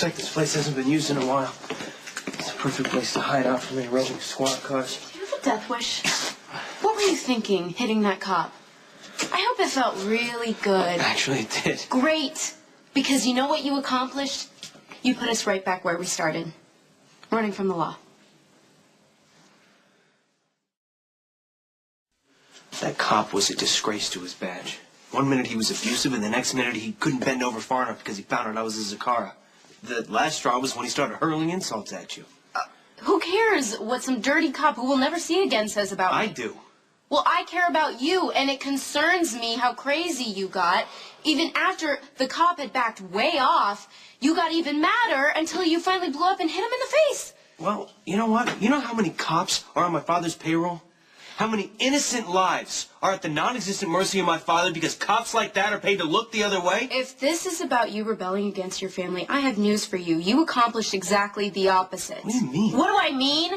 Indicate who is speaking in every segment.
Speaker 1: Looks like this place hasn't been used in a while. It's a perfect place to hide out from any roving squad cars.
Speaker 2: Do you have a death wish? What were you thinking, hitting that cop? I hope it felt really good.
Speaker 1: Actually, it did.
Speaker 2: Great. Because you know what you accomplished? You put us right back where we started. Running from the law.
Speaker 1: That cop was a disgrace to his badge. One minute he was abusive, and the next minute he couldn't bend over far enough because he found out I was a Zakara. The last straw was when he started hurling insults at you.
Speaker 2: Who cares what some dirty cop who we'll never see again says about me?
Speaker 1: I do.
Speaker 2: Well, I care about you, and it concerns me how crazy you got. Even after the cop had backed way off, you got even madder until you finally blew up and hit him in the face.
Speaker 1: Well, you know what? You know how many cops are on my father's payroll? How many innocent lives are at the non-existent mercy of my father because cops like that are paid to look the other way?
Speaker 2: If this is about you rebelling against your family, I have news for you. You accomplished exactly the opposite.
Speaker 1: What do you mean?
Speaker 2: What do I mean?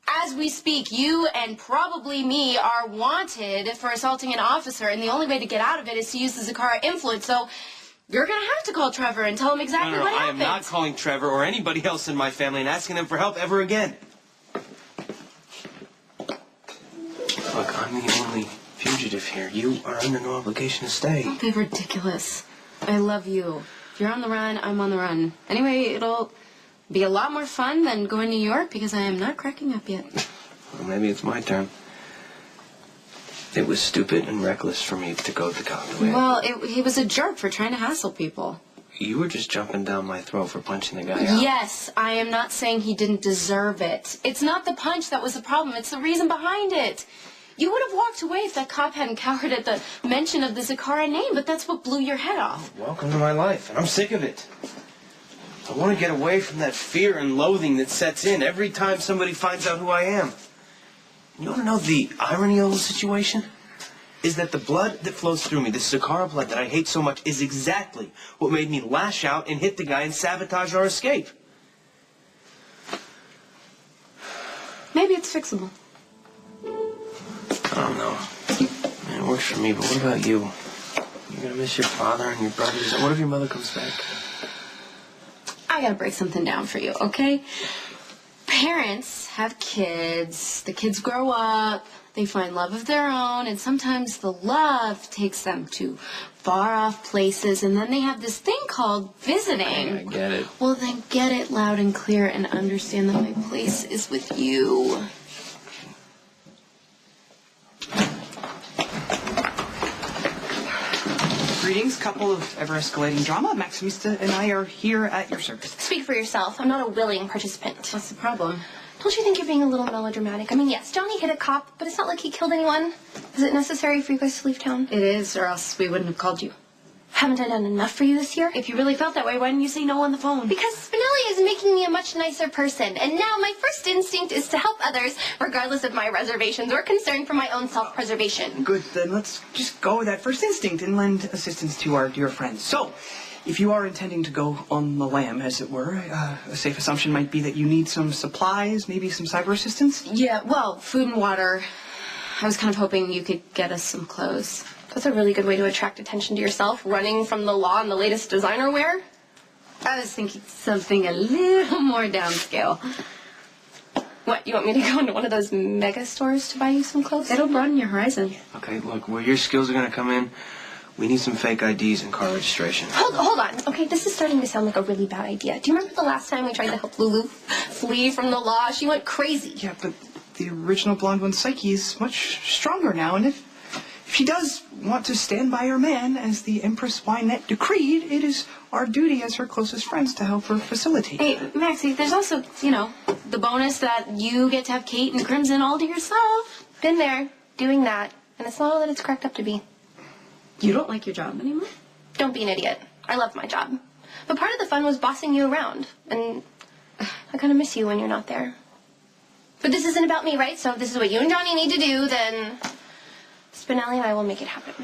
Speaker 2: As we speak, you and probably me are wanted for assaulting an officer, and the only way to get out of it is to use the Zakara influence, so you're going to have to call Trevor and tell him exactly what happened.
Speaker 1: I am not calling Trevor or anybody else in my family and asking them for help ever again. Look, I'm the only fugitive here. You are under no obligation to stay.
Speaker 2: Don't be ridiculous. I love you. If you're on the run, I'm on the run. Anyway, it'll be a lot more fun than going to New York because I am not cracking up yet.
Speaker 1: Well, maybe it's my turn. It was stupid and reckless for me to go the cop way.
Speaker 2: Well, he was a jerk for trying to hassle people.
Speaker 1: You were just jumping down my throat for punching the guy out.
Speaker 2: Yes, I am not saying he didn't deserve it. It's not the punch that was the problem. It's the reason behind it. You would have walked away if that cop hadn't cowered at the mention of the Zakara name, but that's what blew your head off.
Speaker 1: Welcome to my life, and I'm sick of it. I want to get away from that fear and loathing that sets in every time somebody finds out who I am. You want to know the irony of the whole situation? Is that the blood that flows through me, this Zakara blood that I hate so much, is exactly what made me lash out and hit the guy and sabotage our escape.
Speaker 2: Maybe it's fixable.
Speaker 1: I don't know. Man, it works for me, but what about you? You're going to miss your father and your brothers. What if your mother comes back?
Speaker 2: I gotta break something down for you, okay? Parents have kids. The kids grow up. They find love of their own. And sometimes the love takes them to far-off places. And then they have this thing called visiting.
Speaker 1: I get it.
Speaker 2: Well, then get it loud and clear and understand that my place is with you.
Speaker 3: Greetings, couple of ever-escalating drama. Maximista and I are here at your service.
Speaker 4: Speak for yourself. I'm not a willing participant.
Speaker 2: What's the problem?
Speaker 4: Don't you think you're being a little melodramatic? I mean, yes, Johnny hit a cop, but it's not like he killed anyone. Is it necessary for you guys to leave town?
Speaker 2: It is, or else we wouldn't have called you.
Speaker 4: Haven't I done enough for you this year?
Speaker 2: If you really felt that way, why didn't you say no on the phone?
Speaker 4: Because Spinelli is making me a much nicer person, and now my first instinct is to help others, regardless of my reservations or concern for my own self-preservation.
Speaker 3: Good, then let's just go with that first instinct and lend assistance to our dear friends. So, if you are intending to go on the lam, as it were, a safe assumption might be that you need some supplies, maybe some cyber assistance?
Speaker 2: Yeah, well, food and water. I was kind of hoping you could get us some clothes.
Speaker 4: That's a really good way to attract attention to yourself, running from the law and the latest designer wear.
Speaker 2: I was thinking something a little more downscale.
Speaker 4: What, you want me to go into one of those mega stores to buy you some clothes?
Speaker 2: It'll broaden your horizon.
Speaker 1: Okay, look, where your skills are going to come in, we need some fake IDs and car registration.
Speaker 4: Hold on. Okay, this is starting to sound like a really bad idea. Do you remember the last time we tried to help Lulu flee from the law? She went crazy.
Speaker 3: Yeah, but the original blonde one's psyche is much stronger now, and if she does want to stand by her man, as the Empress Wynette decreed, it is our duty as her closest friends to help her facilitate.
Speaker 2: Hey, Maxie, there's also, the bonus that you get to have Kate and Crimson all to yourself.
Speaker 4: Been there, doing that, and it's not all that it's cracked up to be.
Speaker 2: You don't like your job anymore?
Speaker 4: Don't be an idiot. I love my job. But part of the fun was bossing you around, and I kind of miss you when you're not there. But this isn't about me, right? So if this is what you and Johnny need to do, then Spinelli and I will make it happen.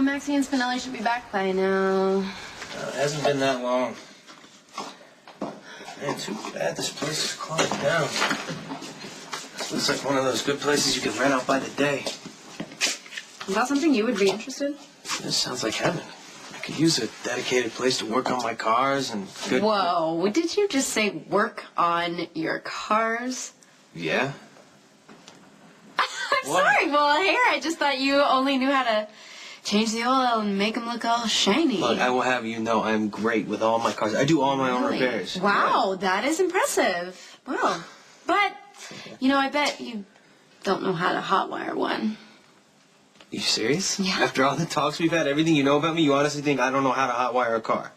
Speaker 2: Maxie and Spinelli should be back by now.
Speaker 1: It hasn't been that long. Man, too bad this place is closed down. This looks like one of those good places you can rent out by the day.
Speaker 5: Is that something you would be interested in?
Speaker 1: This sounds like heaven. I could use a dedicated place to work on my cars and good...
Speaker 2: Whoa, did you just say work on your cars?
Speaker 1: Yeah?
Speaker 2: I'm sorry, well, here, I just thought you only knew how to change the oil and make them look all shiny.
Speaker 1: Look, I will have you know I'm great with all my cars. I do all my own
Speaker 2: Really?
Speaker 1: repairs.
Speaker 2: Wow, that is impressive. Wow. But, I bet you don't know how to hotwire one.
Speaker 1: You serious?
Speaker 2: Yeah.
Speaker 1: After all the talks we've had, everything you know about me, you honestly think I don't know how to hotwire a car?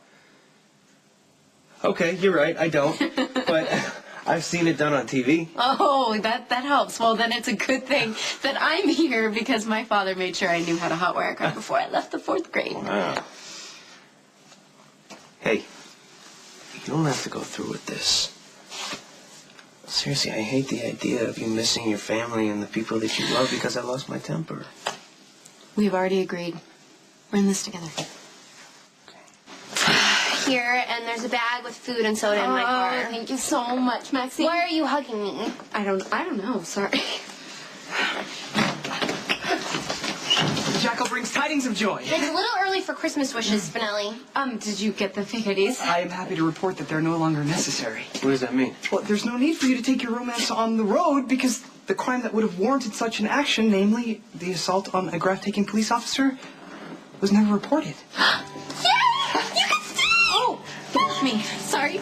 Speaker 1: Okay, you're right, I don't. But I've seen it done on TV.
Speaker 2: Oh, that helps. Well, then it's a good thing that I'm here because my father made sure I knew how to hotwire a car before I left the 4th grade.
Speaker 1: Wow. Hey, you don't have to go through with this. Seriously, I hate the idea of you missing your family and the people that you love because I lost my temper.
Speaker 2: We've already agreed. We're in this together.
Speaker 4: Here, and there's a bag with food and soda in my car.
Speaker 2: Thank you so much, Maxie.
Speaker 4: Why are you hugging me?
Speaker 2: I don't know. Sorry.
Speaker 3: The jackal brings tidings of joy.
Speaker 4: It's a little early for Christmas wishes, Spinelli.
Speaker 2: Did you get the fake IDs?
Speaker 3: I am happy to report that they're no longer necessary.
Speaker 1: What does that mean?
Speaker 3: Well, there's no need for you to take your romance on the road because the crime that would have warranted such an action, namely the assault on a graph-taking police officer, was never reported.
Speaker 4: Yeah! You can stay!
Speaker 2: Oh, get off me. Sorry.